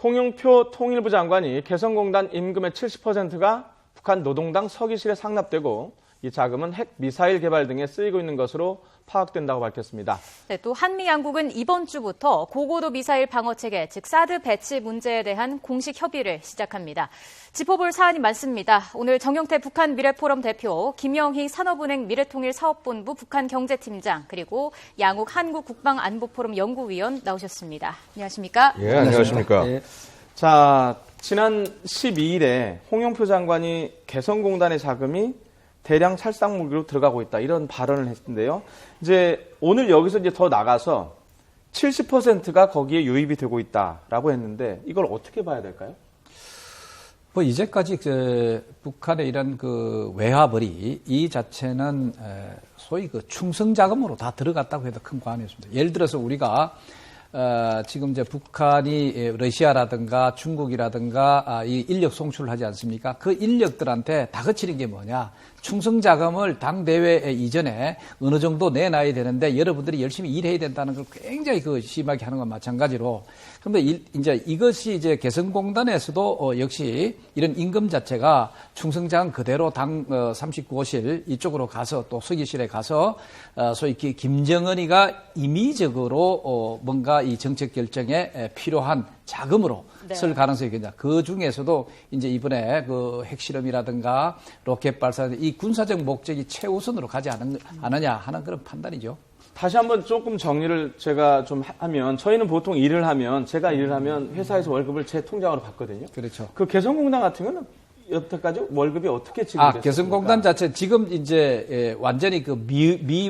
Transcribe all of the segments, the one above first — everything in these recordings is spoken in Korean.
홍영표 통일부 장관이 개성공단 임금의 70%가 북한 노동당 서기실에 상납되고 이 자금은 핵 미사일 개발 등에 쓰이고 있는 것으로 파악된다고 밝혔습니다. 네, 또 한미 양국은 이번 주부터 고고도 미사일 방어 체계, 즉 사드 배치 문제에 대한 공식 협의를 시작합니다. 짚어볼 사안이 많습니다. 오늘 정영태 북한 미래포럼 대표, 김영희 산업은행 미래통일사업본부 북한경제팀장, 그리고 양욱 한국국방안보포럼 연구위원 나오셨습니다. 안녕하십니까? 예, 안녕하십니까? 예. 자, 지난 12일에 홍영표 장관이 개성공단의 자금이 대량 살상 무기로 들어가고 있다, 이런 발언을 했는데요. 이제 오늘 여기서 이제 더 나가서 70%가 거기에 유입이 되고 있다라고 했는데 이걸 어떻게 봐야 될까요? 뭐 이제까지 북한의 이런 그 외화벌이 이 자체는 소위 그 충성 자금으로 다 들어갔다고 해도 큰 과언이 없습니다. 예를 들어서 우리가 지금 이제 북한이 러시아라든가 중국이라든가 이 인력 송출을 하지 않습니까? 그 인력들한테 다그치는 게 뭐냐? 충성 자금을 당 대회 이전에 어느 정도 내놔야 되는데 여러분들이 열심히 일해야 된다는 걸 굉장히 심하게 하는 건 마찬가지로. 그런데 이제 이것이 이제 개성공단에서도 역시 이런 임금 자체가 충성 자금 그대로 당 39호실 이쪽으로 가서 또 서기실에 가서 소위 김정은이가 임의적으로 뭔가 이 정책 결정에 필요한 자금으로 쓸 가능성이 있겠냐. 그 중에서도 이제 이번에 그 핵실험이라든가 로켓 발사 이 군사적 목적이 최우선으로 가지 않느냐 하는 그런 판단이죠. 다시 한번 조금 정리를 제가 좀 하면, 저희는 보통 제가 일을 하면 회사에서 월급을 제 통장으로 받거든요. 그렇죠. 그 개성공단 같은 거는 여태까지 월급이 어떻게 지급됐습니까? 개성공단 자체 지금 이제 완전히 그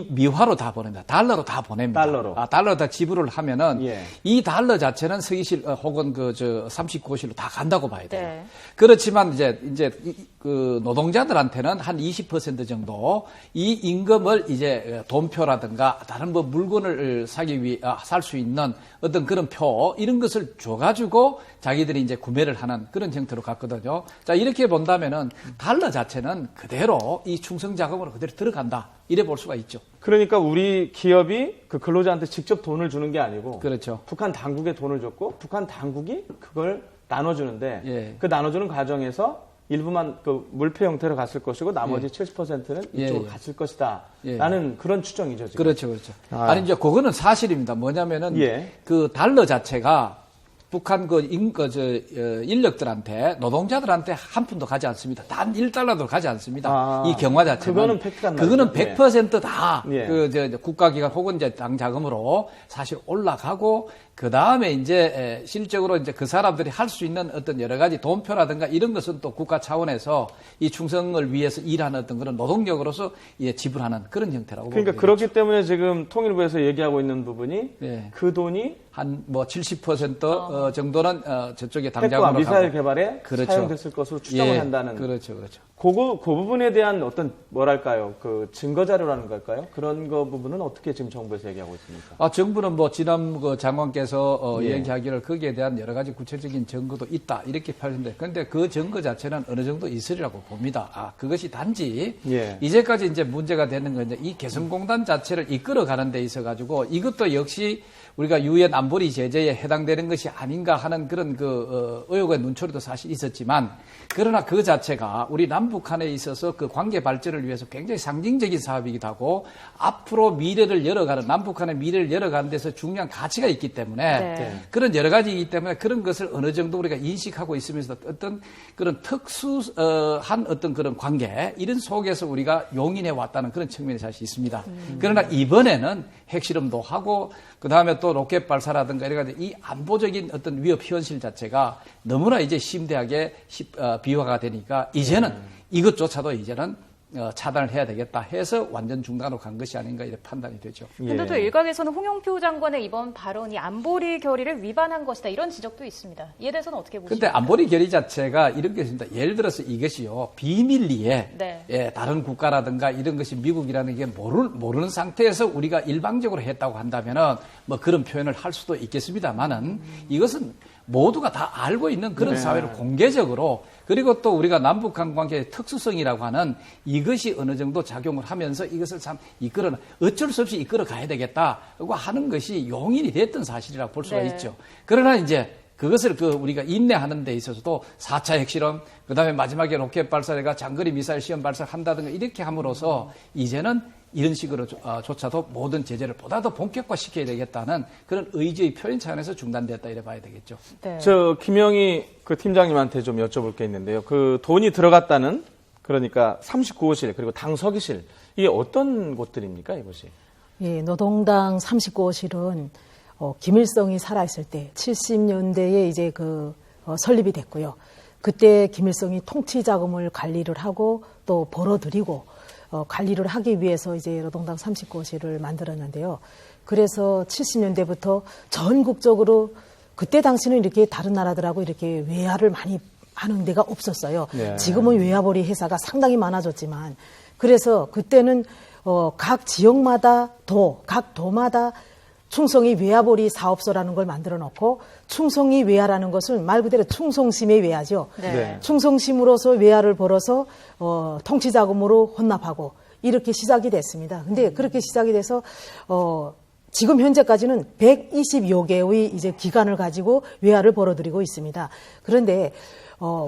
미화로 다 보냅니다. 달러로 다 보냅니다. 달러로. 달러로 다 지불을 하면은 예. 이 달러 자체는 서기실 혹은 39호실로 다 간다고 봐야 돼요. 네. 그렇지만 이제 그 노동자들한테는 한 20% 정도 이 임금을 이제 돈표라든가 다른 뭐 물건을 살 수 있는 어떤 그런 표 이런 것을 줘가지고 자기들이 이제 구매를 하는 그런 형태로 갔거든요. 자, 이렇게 본다면은 달러 자체는 그대로 이 충성 자금으로 그대로 들어간다. 이래 볼 수가 있죠. 그러니까 우리 기업이 그 근로자한테 직접 돈을 주는 게 아니고, 그렇죠. 북한 당국에 돈을 줬고 북한 당국이 그걸 나눠주는데, 예. 그 나눠주는 과정에서 일부만 그 물표 형태로 갔을 것이고 나머지 70%는 이쪽으로 갔을 것이다. 라는 그런 추정이죠, 지금. 그렇죠. 아니 이제 그거는 사실입니다. 뭐냐면은 그 달러 자체가 북한 인력들한테, 노동자들한테 한 푼도 가지 않습니다. 단 1달러도 가지 않습니다. 이 경화 자체는. 그거는 팩트가 그거는 100% 다 국가기관 혹은 이제 당 자금으로 사실 올라가고, 그 다음에 이제 실적으로 이제 그 사람들이 할 수 있는 어떤 여러 가지 돈표라든가 이런 것은 또 국가 차원에서 이 충성을 위해서 일하는 어떤 그런 노동력으로서 지불하는 그런 형태라고 그러니까 보면 그렇기 되겠죠. 때문에 지금 통일부에서 얘기하고 있는 부분이 그 돈이 한 뭐 70% 정도는 저쪽에 당장으로 핵과 미사일 가고. 개발에 그렇죠. 사용됐을 것으로 추정을 한다는. 그렇죠. 그 부분에 대한 어떤 뭐랄까요, 그 증거 자료라는 걸까요? 그런 거 부분은 어떻게 지금 정부에서 얘기하고 있습니까? 정부는 뭐 지난 그 장관께서 얘기하기를 거기에 대한 여러 가지 구체적인 증거도 있다 이렇게 표현했는데, 그런데 그 증거 자체는 어느 정도 있으리라고 봅니다. 그것이 단지 이제까지 이제 문제가 되는 건 이제 이 개성공단 자체를 이끌어가는 데 있어 가지고 이것도 역시 우리가 유엔 안보리 제재에 해당되는 것이 아닌가 하는 그런 의혹의 눈초리도 사실 있었지만, 그러나 그 자체가 우리 남북한에 있어서 그 관계 발전을 위해서 굉장히 상징적인 사업이기도 하고, 앞으로 미래를 열어가는, 남북한의 미래를 열어가는 데서 중요한 가치가 있기 때문에 그런 여러 가지이기 때문에 그런 것을 어느 정도 우리가 인식하고 있으면서 어떤 그런 특수한 어떤 그런 관계, 이런 속에서 우리가 용인해 왔다는 그런 측면이 사실 있습니다. 그러나 이번에는 핵실험도 하고 그 다음에 또 로켓 발사라든가 이래 가지고 이 안보적인 어떤 위협 현실 자체가 너무나 이제 심대하게 비화가 되니까 이제는 이것조차도 이제는 차단을 해야 되겠다 해서 완전 중단으로 간 것이 아닌가 이렇게 판단이 되죠. 그런데 또 일각에서는 홍영표 장관의 이번 발언이 안보리 결의를 위반한 것이다 이런 지적도 있습니다. 이에 대해서는 어떻게 보십니까? 그런데 안보리 결의 자체가 이런 게 있습니다. 예를 들어서 이것이요, 비밀리에 다른 국가라든가 이런 것이 미국이라는 게 모르는 상태에서 우리가 일방적으로 했다고 한다면은 뭐 그런 표현을 할 수도 있겠습니다만은 이것은 모두가 다 알고 있는 그런 사회를 공개적으로, 그리고 또 우리가 남북한 관계의 특수성이라고 하는 이것이 어느 정도 작용을 하면서 이것을 참 어쩔 수 없이 이끌어 가야 되겠다고 하는 것이 용인이 됐던 사실이라고 볼 수가 있죠. 그러나 이제 그것을 우리가 인내하는 데 있어서도 4차 핵실험, 그 다음에 마지막에 로켓 발사가 장거리 미사일 시험 발사한다든가 이렇게 함으로써 이제는 이런 식으로 조차도 모든 제재를 보다 더 본격화시켜야 되겠다는 그런 의지의 표현 차원에서 중단됐다 이래 봐야 되겠죠. 네. 김영희 그 팀장님한테 좀 여쭤볼 게 있는데요. 그 돈이 들어갔다는 그러니까 39호실 그리고 당서기실 이게 어떤 곳들입니까 이것이? 예, 노동당 39호실은 김일성이 살아있을 때 70년대에 이제 설립이 됐고요. 그때 김일성이 통치 자금을 관리를 하고 또 벌어들이고 관리를 하기 위해서 이제 노동당 39호실을 만들었는데요. 그래서 70년대부터 전국적으로 그때 당시는 이렇게 다른 나라들하고 이렇게 외화를 많이 하는 데가 없었어요. 네. 지금은 외화벌이 회사가 상당히 많아졌지만 그래서 그때는 각 지역마다 각 도마다 충성이 외화벌이 사업소라는 걸 만들어 놓고 충성이 외화라는 것은 말 그대로 충성심의 외화죠. 네. 충성심으로서 외화를 벌어서 통치자금으로 혼납하고 이렇게 시작이 됐습니다. 근데 그렇게 시작이 돼서 지금 현재까지는 120여 개의 이제 기관을 가지고 외화를 벌어들이고 있습니다. 그런데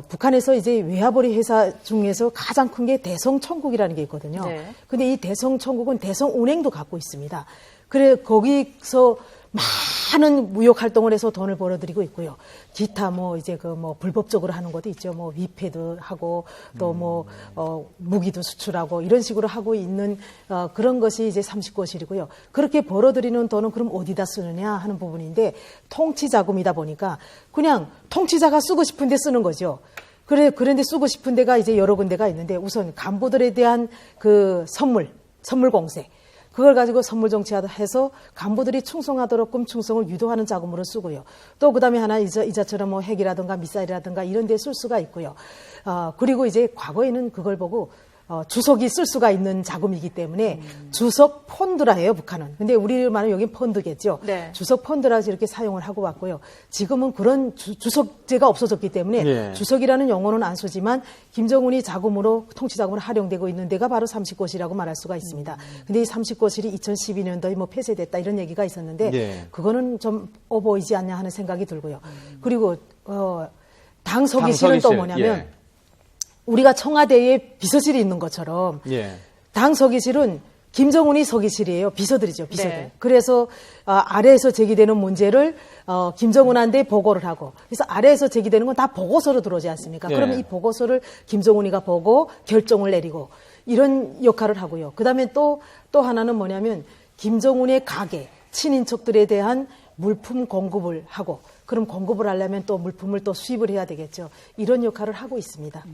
북한에서 이제 외화벌이 회사 중에서 가장 큰 게 대성천국이라는 게 있거든요. 네. 근데 이 대성천국은 대성은행도 갖고 있습니다. 그래 거기서 많은 무역 활동을 해서 돈을 벌어들이고 있고요. 기타 이제 불법적으로 하는 것도 있죠. 위패도 하고 또 무기도 수출하고 이런 식으로 하고 있는 그런 것이 이제 39호실이고요. 그렇게 벌어들이는 돈은 그럼 어디다 쓰느냐 하는 부분인데 통치 자금이다 보니까 그냥 통치자가 쓰고 싶은데 쓰는 거죠. 그런데 쓰고 싶은 데가 이제 여러 군데가 있는데 우선 간부들에 대한 그 선물 공세. 그걸 가지고 선물 정치해서 간부들이 충성하도록끔 충성을 유도하는 자금으로 쓰고요. 또 그다음에 하나 이자처럼 핵이라든가 미사일이라든가 이런 데 쓸 수가 있고요. 그리고 이제 과거에는 그걸 보고 주석이 쓸 수가 있는 자금이기 때문에 주석 펀드라 해요, 북한은. 근데 우리 말은 여긴 펀드겠죠. 네. 주석 펀드라 이렇게 사용을 하고 왔고요. 지금은 그런 주석제가 없어졌기 때문에 네. 주석이라는 용어는 안 쓰지만 김정은이 자금으로 통치 자금으로 활용되고 있는 데가 바로 39호실이라고 말할 수가 있습니다. 근데 이 39호실이 2012년도에 폐쇄됐다 이런 얘기가 있었는데 네. 그거는 좀 보이지 않냐 하는 생각이 들고요. 그리고 당서기실은 또 뭐냐면 예. 우리가 청와대에 비서실이 있는 것처럼 예. 당서기실은 김정은이 서기실이에요. 비서들이죠. 비서들. 네. 그래서 아래에서 제기되는 문제를 김정은한테 보고를 하고 그래서 아래에서 제기되는 건 다 보고서로 들어오지 않습니까? 예. 그러면 이 보고서를 김정은이가 보고 결정을 내리고 이런 역할을 하고요. 그다음에 또 하나는 뭐냐면 김정은의 가게, 친인척들에 대한 물품 공급을 하고 그럼 공급을 하려면 또 물품을 또 수입을 해야 되겠죠. 이런 역할을 하고 있습니다.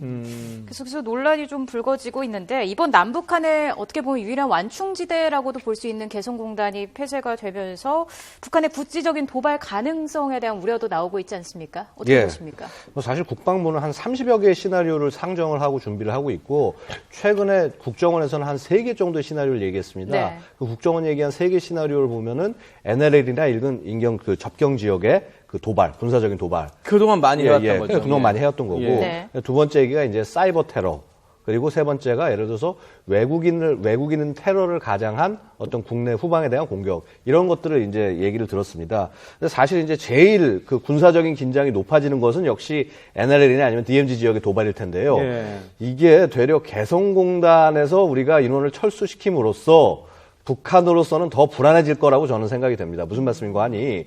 계속해서 논란이 좀 불거지고 있는데 이번 남북한의 어떻게 보면 유일한 완충지대라고도 볼 수 있는 개성공단이 폐쇄가 되면서 북한의 국지적인 도발 가능성에 대한 우려도 나오고 있지 않습니까? 어떻게 보십니까? 사실 국방부는 한 30여 개의 시나리오를 상정을 하고 준비를 하고 있고 최근에 국정원에서는 한 3개 정도의 시나리오를 얘기했습니다. 네. 그 국정원 얘기한 3개 시나리오를 보면은 NLL이나 인근 그 접경 지역의 그 도발, 군사적인 도발. 그동안 많이 해왔던 거죠. 그동안 많이 해왔던 거고. 네. 두 번째 얘기가 이제 사이버 테러. 그리고 세 번째가 예를 들어서 외국인 테러를 가장한 어떤 국내 후방에 대한 공격. 이런 것들을 이제 얘기를 들었습니다. 근데 사실 이제 제일 그 군사적인 긴장이 높아지는 것은 역시 NLL이나 아니면 DMZ 지역의 도발일 텐데요. 예. 이게 되려 개성공단에서 우리가 인원을 철수시킴으로써 북한으로서는 더 불안해질 거라고 저는 생각이 됩니다. 무슨 말씀인가 하니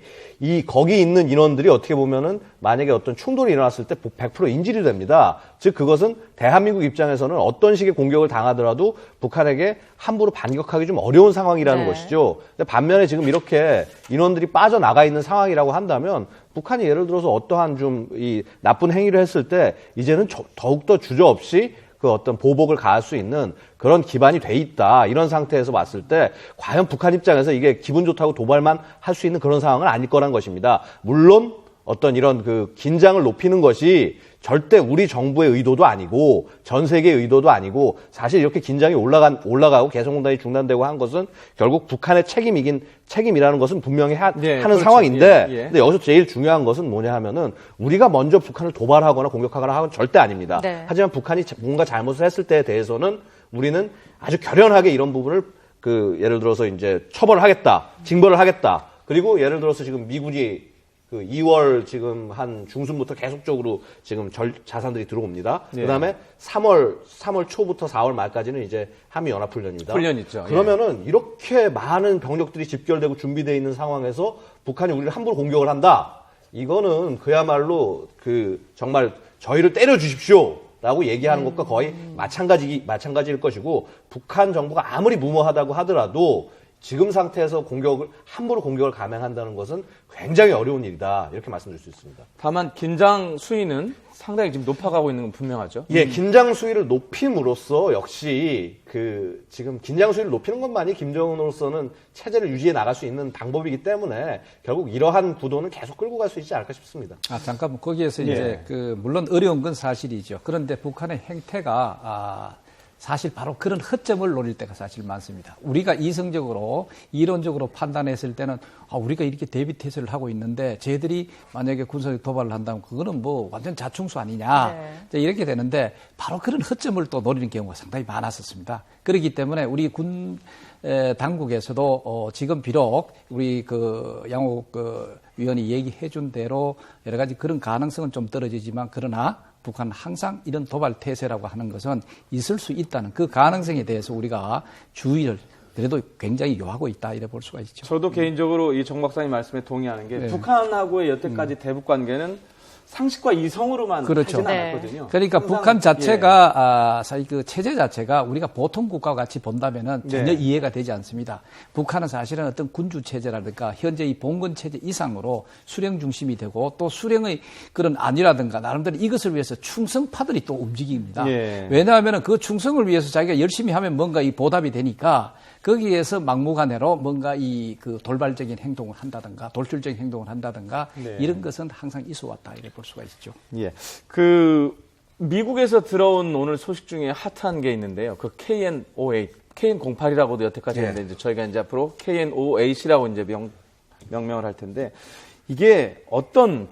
거기 있는 인원들이 어떻게 보면은 만약에 어떤 충돌이 일어났을 때 100% 인질이 됩니다. 즉 그것은 대한민국 입장에서는 어떤 식의 공격을 당하더라도 북한에게 함부로 반격하기 좀 어려운 상황이라는 네. 것이죠. 근데 반면에 지금 이렇게 인원들이 빠져나가 있는 상황이라고 한다면 북한이 예를 들어서 어떠한 좀 이 나쁜 행위를 했을 때 이제는 더욱더 주저없이 그 어떤 보복을 가할 수 있는 그런 기반이 돼 있다. 이런 상태에서 봤을 때 과연 북한 입장에서 이게 기분 좋다고 도발만 할 수 있는 그런 상황은 아닐 거란 것입니다. 물론 어떤 이런 그 긴장을 높이는 것이 절대 우리 정부의 의도도 아니고 전 세계의 의도도 아니고 사실 이렇게 긴장이 올라가고 개성공단이 중단되고 한 것은 결국 북한의 책임이라는 것은 분명히 하는 그렇죠. 상황인데 예. 근데 여기서 제일 중요한 것은 뭐냐 하면은 우리가 먼저 북한을 도발하거나 공격하거나 하는 건 절대 아닙니다. 네. 하지만 북한이 뭔가 잘못을 했을 때에 대해서는 우리는 아주 결연하게 이런 부분을 예를 들어서 이제 처벌을 하겠다, 징벌을 하겠다. 그리고 예를 들어서 지금 미군이 그 2월 지금 한 중순부터 계속적으로 지금 자산들이 들어옵니다. 예. 그다음에 3월 초부터 4월 말까지는 이제 한미 연합 훈련입니다. 훈련 있죠. 그러면은 이렇게 많은 병력들이 집결되고 준비되어 있는 상황에서 북한이 우리를 함부로 공격을 한다. 이거는 그야말로 그 정말 저희를 때려 주십시오. 라고 얘기하는 것과 거의 마찬가지일 것이고, 북한 정부가 아무리 무모하다고 하더라도 지금 상태에서 함부로 공격을 감행한다는 것은 굉장히 어려운 일이다. 이렇게 말씀드릴 수 있습니다. 다만 긴장 수위는 상당히 지금 높아가고 있는 건 분명하죠. 예, 긴장 수위를 높임으로써 역시 지금 긴장 수위를 높이는 것만이 김정은으로서는 체제를 유지해 나갈 수 있는 방법이기 때문에 결국 이러한 구도는 계속 끌고 갈 수 있지 않을까 싶습니다. 잠깐만 거기에서 이제 물론 어려운 건 사실이죠. 그런데 북한의 행태가 사실 바로 그런 허점을 노릴 때가 사실 많습니다. 우리가 이성적으로, 이론적으로 판단했을 때는 우리가 이렇게 대비태세를 하고 있는데 쟤들이 만약에 군사적 도발을 한다면 그거는 뭐 완전 자충수 아니냐. 네. 이렇게 되는데 바로 그런 허점을 또 노리는 경우가 상당히 많았었습니다. 그렇기 때문에 우리 군 당국에서도 지금 비록 우리 양호 위원이 얘기해 준 대로 여러 가지 그런 가능성은 좀 떨어지지만 그러나 북한은 항상 이런 도발 태세라고 하는 것은 있을 수 있다는 그 가능성에 대해서 우리가 주의를 그래도 굉장히 요하고 있다 이래 볼 수가 있죠. 저도 개인적으로 이 정 박사님 말씀에 동의하는 게 북한하고의 여태까지 대북 관계는 상식과 이성으로만 그렇죠. 하지는 않았거든요. 그러니까 북한 자체가 사실 그 체제 자체가 우리가 보통 국가와 같이 본다면은 전혀 이해가 되지 않습니다. 북한은 사실은 어떤 군주 체제라든가 현재 이 봉건 체제 이상으로 수령 중심이 되고 또 수령의 그런 안위라든가 나름대로 이것을 위해서 충성파들이 또 움직입니다. 왜냐하면은 그 충성을 위해서 자기가 열심히 하면 뭔가 이 보답이 되니까 거기에서 막무가내로 뭔가 그 돌발적인 행동을 한다든가 돌출적인 행동을 한다든가 이런 것은 항상 있어 왔다 이렇게 볼 수가 있죠. 예. 미국에서 들어온 오늘 소식 중에 핫한 게 있는데요. KN-08, KN-08이라고도 여태까지 했는데 저희가 이제 앞으로 KN-08이라고 이제 명명을 할 텐데 이게 어떤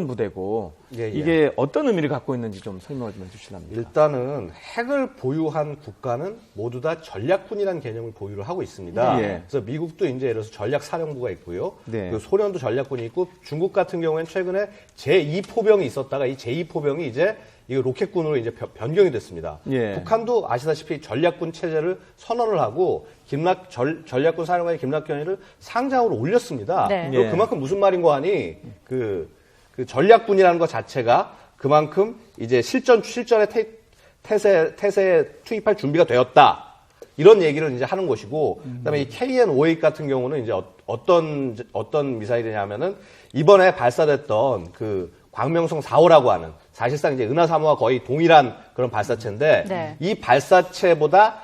부대고 이게 어떤 의미를 갖고 있는지 좀 설명을 좀 해주시랍니다. 일단은 핵을 보유한 국가는 모두 다 전략군이라는 개념을 보유를 하고 있습니다. 그래서 미국도 이제 예를 들어서 전략사령부가 있고요. 그 소련도 전략군이 있고 중국 같은 경우에는 최근에 제2포병이 있었다가 이 제2포병이 이제 이거 로켓군으로 이제 변경이 됐습니다. 북한도 아시다시피 전략군 체제를 선언을 하고 전략군 사령관인 김낙현이를 상장으로 올렸습니다. 그만큼 무슨 말인 거 하니 그 전략군이라는 것 자체가 그만큼 이제 실전에 태세에 투입할 준비가 되었다. 이런 얘기를 이제 하는 것이고, 그다음에 이 KN-08 같은 경우는 이제 어떤 미사일이냐면은 이번에 발사됐던 그 광명성 4호라고 하는 사실상 이제 은하 3호와 거의 동일한 그런 발사체인데 이 발사체보다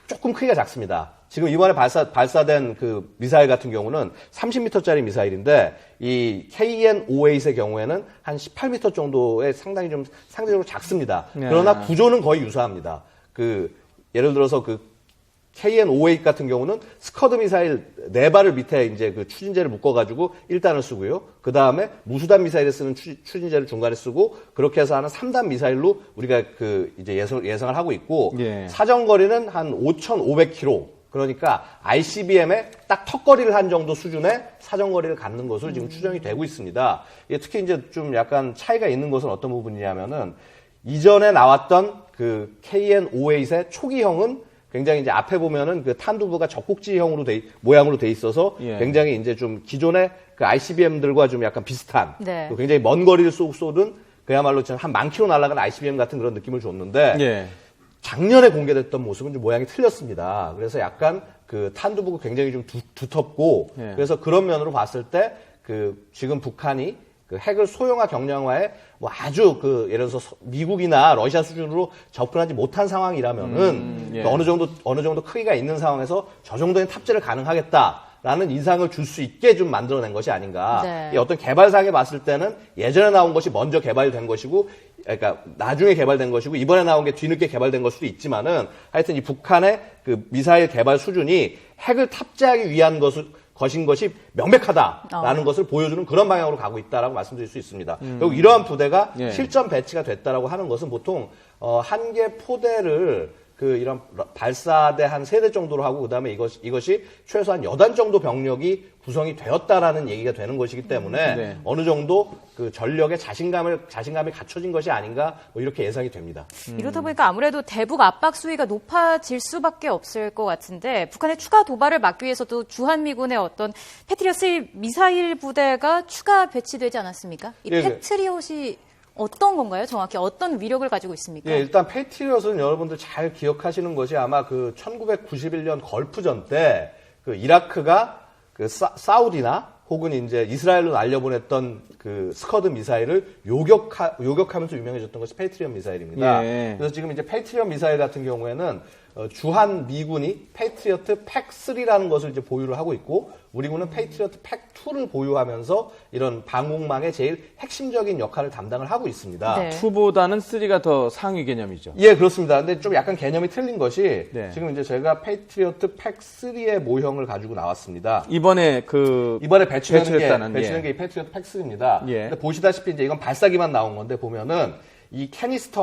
조금 크기가 작습니다. 지금 이번에 발사된 그 미사일 같은 경우는 30m짜리 미사일인데 이 KN-08의 경우에는 한 18m 정도의 상대적으로 작습니다. 그러나 구조는 거의 유사합니다. 예를 들어서 KN-08 같은 경우는 스커드 미사일 4발을 밑에 이제 그 추진제를 묶어가지고 1단을 쓰고요. 그 다음에 무수단 미사일에 쓰는 추진제를 중간에 쓰고 그렇게 해서 하는 3단 미사일로 우리가 이제 예상을 하고 있고 사정거리는 한 5,500km. 그러니까 ICBM의 딱 턱걸이를 한 정도 수준의 사정거리를 갖는 것으로 지금 추정이 되고 있습니다. 특히 이제 좀 약간 차이가 있는 것은 어떤 부분이냐면은 이전에 나왔던 그 KN-08의 초기형은 굉장히 이제 앞에 보면은 그 탄두부가 젖꼭지형으로 모양으로 돼 있어서 굉장히 이제 좀 기존의 그 ICBM들과 좀 약간 비슷한 굉장히 먼 거리를 쏘든 그야말로 한 10,000km 날아가는 ICBM 같은 그런 느낌을 줬는데 작년에 공개됐던 모습은 좀 모양이 틀렸습니다. 그래서 약간 그 탄두부가 굉장히 좀 두텁고 그래서 그런 면으로 봤을 때 지금 북한이 그 핵을 소형화 경량화에 뭐 아주 예를 들어서 미국이나 러시아 수준으로 접근하지 못한 상황이라면은 어느 정도 크기가 있는 상황에서 저 정도의 탑재를 가능하겠다라는 인상을 줄 수 있게 좀 만들어낸 것이 아닌가. 어떤 개발상에 봤을 때는 예전에 나온 것이 먼저 개발된 것이고, 그러니까 나중에 개발된 것이고 이번에 나온 게 뒤늦게 개발된 걸 수도 있지만은 하여튼 이 북한의 그 미사일 개발 수준이 핵을 탑재하기 위한 것인 것이 명백하다라는 것을 보여주는 그런 방향으로 가고 있다라고 말씀드릴 수 있습니다. 그리고 이러한 부대가 실전 배치가 됐다라고 하는 것은 보통 한 개 포대를 이런 발사대 한 3대 정도로 하고 그다음에 이것이 최소한 8단 정도 병력이 구성이 되었다라는 얘기가 되는 것이기 때문에 네. 어느 정도 그 전력에 자신감이 갖춰진 것이 아닌가 뭐 이렇게 예상이 됩니다. 이렇다 보니까 아무래도 대북 압박 수위가 높아질 수밖에 없을 것 같은데 북한의 추가 도발을 막기 위해서도 주한미군의 어떤 패트리어트 미사일 부대가 추가 배치되지 않았습니까? 이 예, 패트리엇이 어떤 건가요? 정확히 어떤 위력을 가지고 있습니까? 예, 일단 패트리엇은 여러분들 잘 기억하시는 것이 아마 그 1991년 걸프전 때 그 이라크가 그 사우디나 혹은 이제 이스라엘로 날려보냈던 그 스커드 미사일을 요격하면서 유명해졌던 것이 패트리엇 미사일입니다. 예. 그래서 지금 이제 패트리엇 미사일 같은 경우에는 주한 미군이 패트리어트 팩3라는 것을 이제 보유를 하고 있고 우리군은 패트리어트 팩2를 보유하면서 이런 방공망의 제일 핵심적인 역할을 담당을 하고 있습니다. 네. 2보다는 3가 더 상위 개념이죠. 예, 그렇습니다. 근데 좀 약간 개념이 틀린 것이 네. 지금 이제 저희가 패트리어트 팩3의 모형을 가지고 나왔습니다. 이번에 배출했다는 예. 게 이 패트리어트 팩3입니다. 예. 근데 보시다시피 이제 이건 발사기만 나온 건데 보면은 이 캐니스터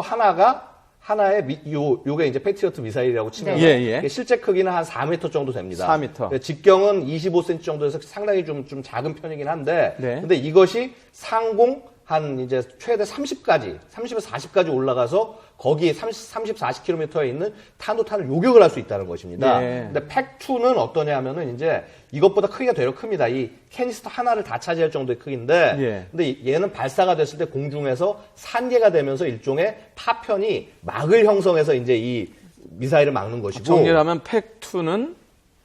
하나에 요게 이제 패트리어트 미사일이라고 치면 네. 예, 예. 실제 크기는 한 4m 정도 됩니다. 4m. 직경은 25cm 정도에서 상당히 좀 작은 편이긴 한데 네. 근데 이것이 상공 한 이제 최대 30에서 40까지 올라가서 거기에 40km에 있는 탄도탄을 요격을 할 수 있다는 것입니다. 예. 근데 팩2는 어떠냐 하면은 이제 이것보다 크기가 되려 큽니다. 이 캐니스터 하나를 다 차지할 정도의 크기인데 예. 근데 얘는 발사가 됐을 때 공중에서 산계가 되면서 일종의 파편이 막을 형성해서 이제 이 미사일을 막는 것이고 정리를 하면 팩2는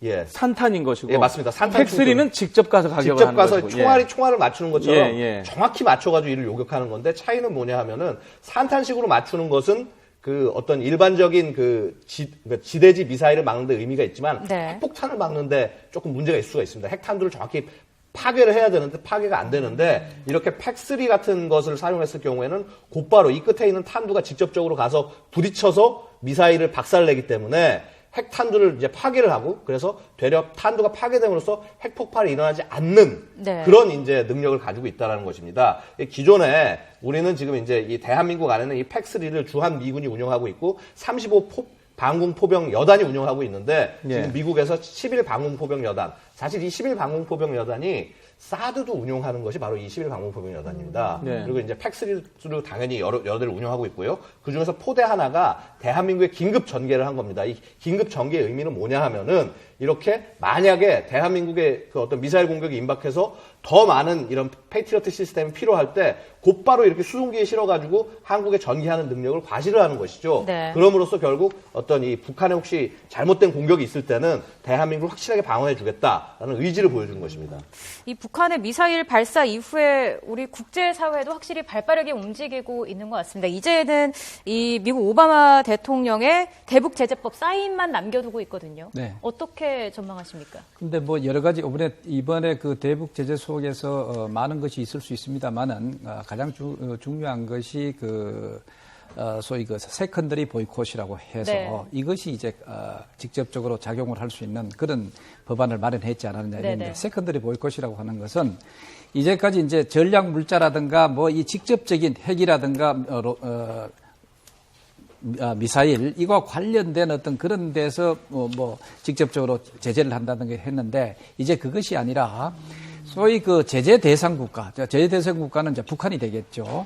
예. 산탄인 것이고 예, 맞습니다. 산탄 팩3는 직접 가서 가격을 직접 하는 가서 것이고. 총알을 맞추는 것처럼 예, 예. 정확히 맞춰가지고 이를 요격하는 건데 차이는 뭐냐 하면은 산탄식으로 맞추는 것은 그 어떤 일반적인 그러니까 지대지 미사일을 막는 데 의미가 있지만 네. 핵폭탄을 막는데 조금 문제가 있을 수가 있습니다. 핵탄두를 정확히 파괴를 해야 되는데 파괴가 안 되는데 이렇게 팩3 같은 것을 사용했을 경우에는 곧바로 이 끝에 있는 탄두가 직접적으로 가서 부딪혀서 미사일을 박살내기 때문에 핵탄두를 이제 파괴를 하고 그래서 되려 탄두가 파괴됨으로써 핵폭발이 일어나지 않는 네. 그런 이제 능력을 가지고 있다는 것입니다. 기존에 우리는 지금 이제 이 대한민국 안에는 이 팩3를 주한 미군이 운영하고 있고 35 방공포병 여단이 운영하고 있는데 예. 지금 미국에서 11 방공포병 여단 사실 이 11 방공포병 여단이 사드도 운용하는 것이 바로 이 11 방공포병 여단입니다. 네. 그리고 이제 팩3도 당연히 여러 대를 운영하고 있고요. 그 중에서 포대 하나가 대한민국에 긴급 전개를 한 겁니다. 이 긴급 전개의 의미는 뭐냐 하면은 이렇게 만약에 대한민국의 그 어떤 미사일 공격이 임박해서 더 많은 이런 패트리어트 시스템이 필요할 때 곧바로 이렇게 수송기에 실어가지고 한국에 전개하는 능력을 과시를 하는 것이죠. 네. 그럼으로써 결국 어떤 이 북한에 혹시 잘못된 공격이 있을 때는 대한민국을 확실하게 방어해주겠다라는 의지를 보여주는 것입니다. 이 북한의 미사일 발사 이후에 우리 국제사회도 확실히 발빠르게 움직이고 있는 것 같습니다. 이제는 이 미국 오바마 대통령의 대북 제재법 사인만 남겨두고 있거든요. 네. 어떻게 전망하십니까? 근데 뭐 여러 가지 이번에 그 대북 제재 속에서 많은 것이 있을 수 있습니다만은 가장 중요한 것이 소위 세컨더리 보이콧이라고 해서 네. 이것이 이제 직접적으로 작용을 할 수 있는 그런 법안을 마련했지 않았느냐 이런데 네네. 세컨더리 보이콧이라고 하는 것은 이제까지 이제 전략 물자라든가 뭐 이 직접적인 핵이라든가 미사일 이거 관련된 어떤 그런 데서 뭐 직접적으로 제재를 한다든가 했는데 이제 그것이 아니라 소위 그 제재 대상 국가는 이제 북한이 되겠죠.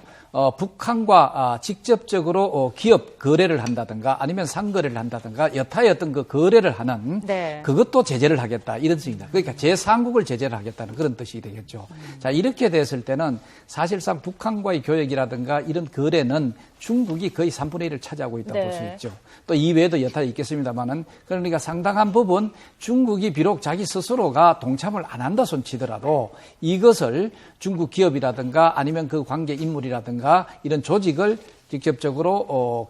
북한과 직접적으로 기업 거래를 한다든가 아니면 상거래를 한다든가 여타의 어떤 그 거래를 하는 네. 그것도 제재를 하겠다 이런 뜻입니다. 그러니까 제3국을 제재를 하겠다는 그런 뜻이 되겠죠. 자, 이렇게 됐을 때는 사실상 북한과의 교역이라든가 이런 거래는 중국이 거의 3분의 1을 차지하고 있다고 네. 볼 수 있죠. 또 이외에도 여타 있겠습니다만은 그러니까 상당한 부분 중국이 비록 자기 스스로가 동참을 안 한다 손치더라도 이것을 중국 기업이라든가 아니면 그 관계 인물이라든가 이런 조직을 직접적으로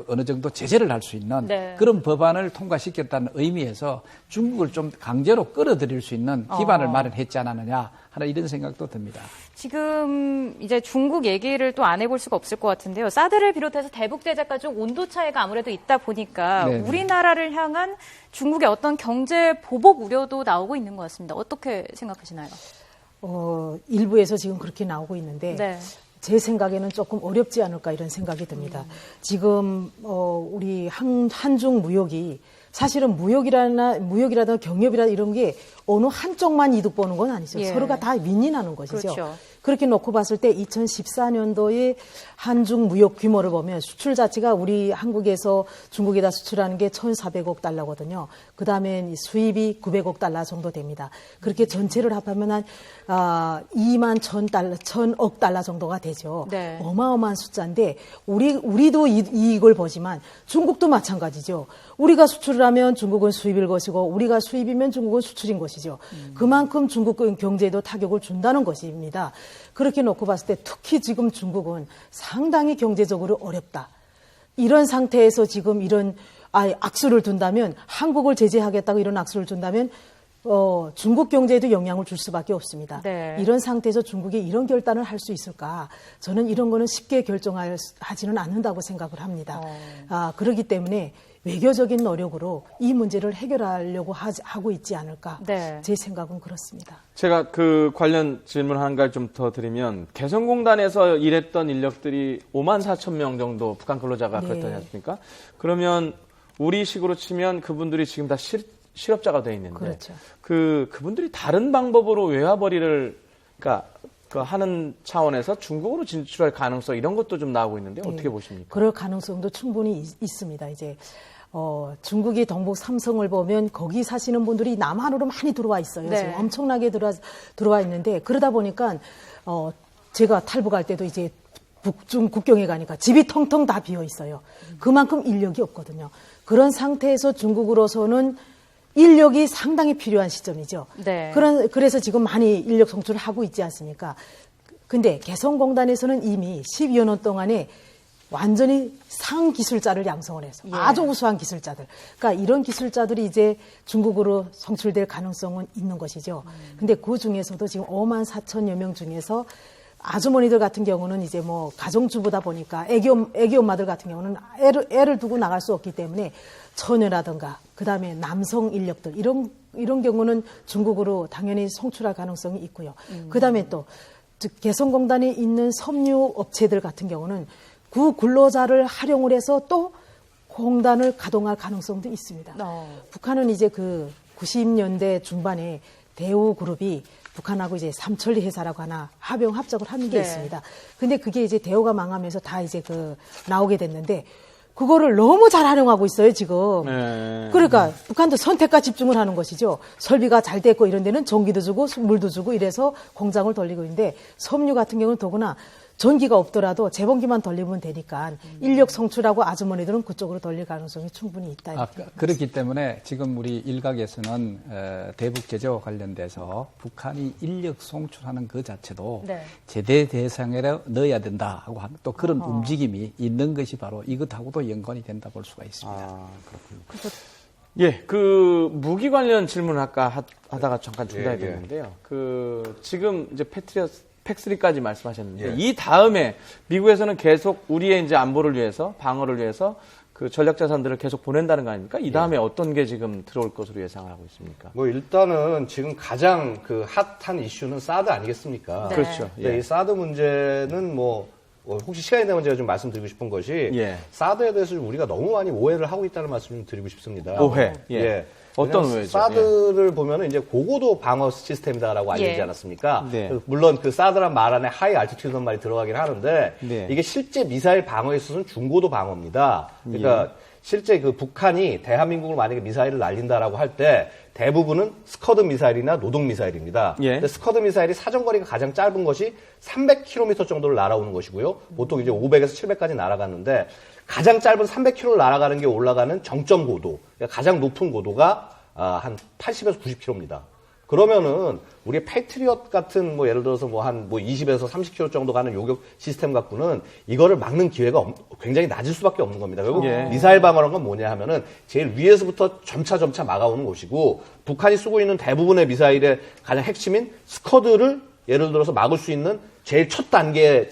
어느 정도 제재를 할 수 있는 네. 그런 법안을 통과시켰다는 의미에서 중국을 좀 강제로 끌어들일 수 있는 기반을 마련했지 않았느냐 하는 이런 생각도 듭니다. 지금 이제 중국 얘기를 또 안 해볼 수가 없을 것 같은데요. 사드를 비롯해서 대북 제재가 좀 온도 차이가 아무래도 있다 보니까 네네. 우리나라를 향한 중국의 어떤 경제 보복 우려도 나오고 있는 것 같습니다. 어떻게 생각하시나요? 일부에서 지금 그렇게 나오고 있는데 네. 제 생각에는 조금 어렵지 않을까 이런 생각이 듭니다. 지금 우리 한중 무역이 사실은 무역이라든가 경협이라 이런 게 어느 한쪽만 이득 보는 건 아니죠. 예. 서로가 다 윈윈하는 것이죠. 그렇죠. 그렇게 놓고 봤을 때 2014년도에 한중 무역 규모를 보면 수출 자체가 우리 한국에서 중국에다 수출하는 게 1,400억 달러거든요. 그 다음에 수입이 900억 달러 정도 됩니다. 그렇게 전체를 합하면 한 2만 1,000억 달러 정도가 되죠. 네. 어마어마한 숫자인데 우리도 이익을 보지만 중국도 마찬가지죠. 우리가 수출을 하면 중국은 수입일 것이고 우리가 수입이면 중국은 수출인 것이죠. 그만큼 중국 경제에도 타격을 준다는 것입니다. 그렇게 놓고 봤을 때 특히 지금 중국은 상당히 경제적으로 어렵다. 이런 상태에서 지금 이런 악수를 둔다면 한국을 제재하겠다고 이런 악수를 둔다면 중국 경제에도 영향을 줄 수밖에 없습니다. 네. 이런 상태에서 중국이 이런 결단을 할 수 있을까? 저는 이런 거는 쉽게 결정하지는 않는다고 생각을 합니다. 그렇기 때문에 외교적인 노력으로 이 문제를 해결하려고 하고 있지 않을까. 네. 제 생각은 그렇습니다. 제가 그 관련 질문 한 가지 좀 더 드리면 개성공단에서 일했던 인력들이 5만 4천 명 정도 북한 근로자가 네. 그랬다지 않습니까? 그러면 우리식으로 치면 그분들이 지금 다 실업자가 돼 있는데 그렇죠. 그분들이 다른 방법으로 외화벌이를 그러니까 하는 차원에서 중국으로 진출할 가능성 이런 것도 좀 나오고 있는데 어떻게 보십니까? 그럴 가능성도 충분히 있습니다. 이제 중국이 동북 삼성을 보면 거기 사시는 분들이 남한으로 많이 들어와 있어요. 네. 지금 엄청나게 들어와 있는데 그러다 보니까 제가 탈북할 때도 이제 북중 국경에 가니까 집이 텅텅 다 비어 있어요. 그만큼 인력이 없거든요. 그런 상태에서 중국으로서는 인력이 상당히 필요한 시점이죠. 네. 그래서 지금 많이 인력 성출을 하고 있지 않습니까? 근데 개성공단에서는 이미 12여 년 동안에 완전히 상기술자를 양성을 해서 예. 아주 우수한 기술자들. 그러니까 이런 기술자들이 이제 중국으로 성출될 가능성은 있는 것이죠. 근데 그 중에서도 지금 5만 4천여 명 중에서 아주머니들 같은 경우는 이제 뭐 가정주부다 보니까 애기 엄마들 같은 경우는 애를 두고 나갈 수 없기 때문에 처녀라든가 그다음에 남성 인력들 이런 경우는 중국으로 당연히 송출할 가능성이 있고요. 그다음에 또 개성공단에 있는 섬유 업체들 같은 경우는 그 근로자를 활용을 해서 또 공단을 가동할 가능성도 있습니다. 북한은 이제 그 90년대 중반에 대우그룹이 북한하고 이제 삼천리 회사라고 하나 합작을 하는 게 네. 있습니다. 근데 그게 이제 대우가 망하면서 다 이제 나오게 됐는데 그거를 너무 잘 활용하고 있어요, 지금. 네. 그러니까 북한도 선택과 집중을 하는 것이죠. 설비가 잘 됐고 이런 데는 전기도 주고 물도 주고 이래서 공장을 돌리고 있는데 섬유 같은 경우는 더구나 전기가 없더라도 재봉기만 돌리면 되니까 인력 성출하고 아주머니들은 그쪽으로 돌릴 가능성이 충분히 있다. 그렇기 때문에 지금 우리 일각에서는 대북 제재와 관련돼서 북한이 인력 송출하는 그 자체도 네. 제대 대상에 넣어야 된다 하고 하는 또 그런 움직임이 있는 것이 바로 이것하고도 연관이 된다 볼 수가 있습니다. 그렇군요. 예, 그 무기 관련 질문 아까 하다가 잠깐 중단이 됐는데요. 그 지금 이제 팩3까지 말씀하셨는데 이 다음에 미국에서는 계속 우리의 이제 안보를 위해서 방어를 위해서 그 전략 자산들을 계속 보낸다는 거 아닙니까? 이 다음에 어떤 게 지금 들어올 것으로 예상을 하고 있습니까? 뭐 일단은 지금 가장 그 핫한 이슈는 사드 아니겠습니까? 네. 그렇죠. 네, 이 사드 문제는 뭐 혹시 시간이 되면 제가 좀 말씀드리고 싶은 것이 사드에 대해서 우리가 너무 많이 오해를 하고 있다는 말씀 좀 드리고 싶습니다. 오해. 예. 어떤 오해죠? 사드를 보면은 이제 고고도 방어 시스템이다라고 알려지지 않았습니까? 네. 물론 그 사드란 말 안에 하이 알티튜드란 말이 들어가긴 하는데 이게 실제 미사일 방어에 있어서는 중고도 방어입니다. 그러니까 실제 그 북한이 대한민국을 만약에 미사일을 날린다라고 할 때 대부분은 스커드 미사일이나 노동 미사일입니다. 근데 스커드 미사일이 사정거리가 가장 짧은 것이 300km 정도를 날아오는 것이고요. 보통 이제 500에서 700까지 날아가는데 가장 짧은 300km를 날아가는 게 올라가는 정점 고도, 그러니까 가장 높은 고도가 한 80에서 90km입니다. 그러면은 우리의 패트리엇 같은 뭐 예를 들어서 뭐 한 20에서 30km 정도 가는 요격 시스템 갖고는 이거를 막는 기회가 굉장히 낮을 수밖에 없는 겁니다. 결국 미사일 방어라는 건 뭐냐 하면은 제일 위에서부터 점차 막아오는 것이고 북한이 쓰고 있는 대부분의 미사일의 가장 핵심인 스커드를 예를 들어서 막을 수 있는 제일 첫 단계에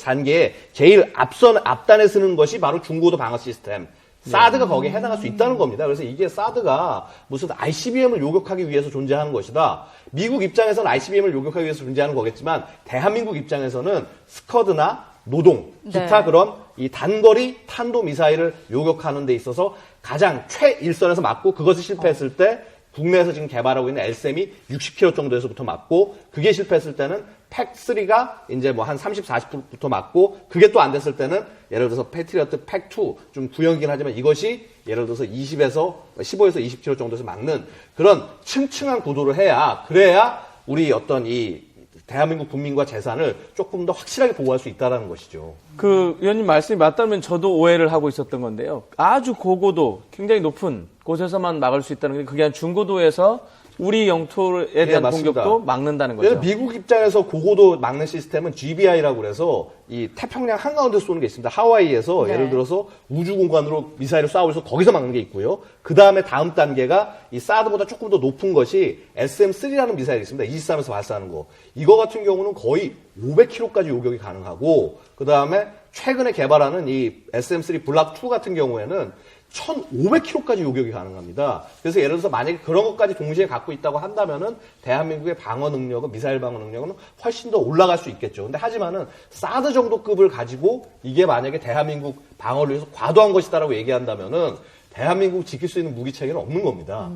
제일 앞단에 쓰는 것이 바로 중고도 방어 시스템. 사드가 거기에 해당할 수 있다는 겁니다. 그래서 이게 사드가 무슨 ICBM을 요격하기 위해서 존재하는 것이다. 미국 입장에서는 ICBM을 요격하기 위해서 존재하는 거겠지만 대한민국 입장에서는 스커드나 노동, 기타 네. 그런 이 단거리 탄도 미사일을 요격하는 데 있어서 가장 최일선에서 맞고 그것이 실패했을 때 국내에서 지금 개발하고 있는 LSM이 60km 정도에서부터 맞고 그게 실패했을 때는 팩3가 이제 뭐 한 30, 40%부터 맞고 그게 또 안 됐을 때는 예를 들어서 패트리어트 팩2 좀 구형이긴 하지만 이것이 예를 들어서 15에서 20km 정도에서 막는 그런 층층한 구도를 해야 그래야 우리 어떤 이 대한민국 국민과 재산을 조금 더 확실하게 보호할 수 있다는 것이죠. 그 의원님 말씀이 맞다면 저도 오해를 하고 있었던 건데요. 아주 고고도 굉장히 높은 곳에서만 막을 수 있다는 게 그게 한 중고도에서 우리 영토에 대한 맞습니다. 공격도 막는다는 거죠. 예를 미국 입장에서 고고도 막는 시스템은 GBI라고 그래서 이 태평양 한가운데 쏘는 게 있습니다. 하와이에서 네. 예를 들어서 우주 공간으로 미사일을 쏴오면서 거기서 막는 게 있고요. 그 다음에 다음 단계가 이 사드보다 조금 더 높은 것이 SM3라는 미사일이 있습니다. 23에서 발사하는 거. 이거 같은 경우는 거의 500km까지 요격이 가능하고 그 다음에 최근에 개발하는 이 SM3 블락 2 같은 경우에는 1,500km까지 요격이 가능합니다. 그래서 예를 들어서 만약에 그런 것까지 동시에 갖고 있다고 한다면은 대한민국의 방어 능력은 미사일 방어 능력은 훨씬 더 올라갈 수 있겠죠. 근데 하지만은 사드 정도 급을 가지고 이게 만약에 대한민국 방어를 위해서 과도한 것이다라고 얘기한다면은 대한민국 지킬 수 있는 무기 체계는 없는 겁니다.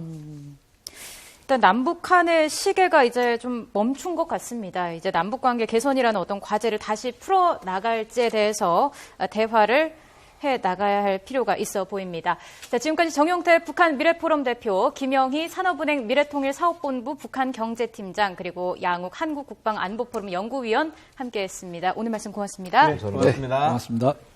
일단 남북한의 시계가 이제 좀 멈춘 것 같습니다. 이제 남북관계 개선이라는 어떤 과제를 다시 풀어 나갈지에 대해서 대화를 해 나가야 할 필요가 있어 보입니다. 자, 지금까지 정용태 북한 미래포럼 대표, 김영희 산업은행 미래통일사업본부 북한경제팀장, 그리고 양욱 한국국방안보포럼 연구위원 함께했습니다. 오늘 말씀 고맙습니다. 네, 고맙습니다. 고맙습니다.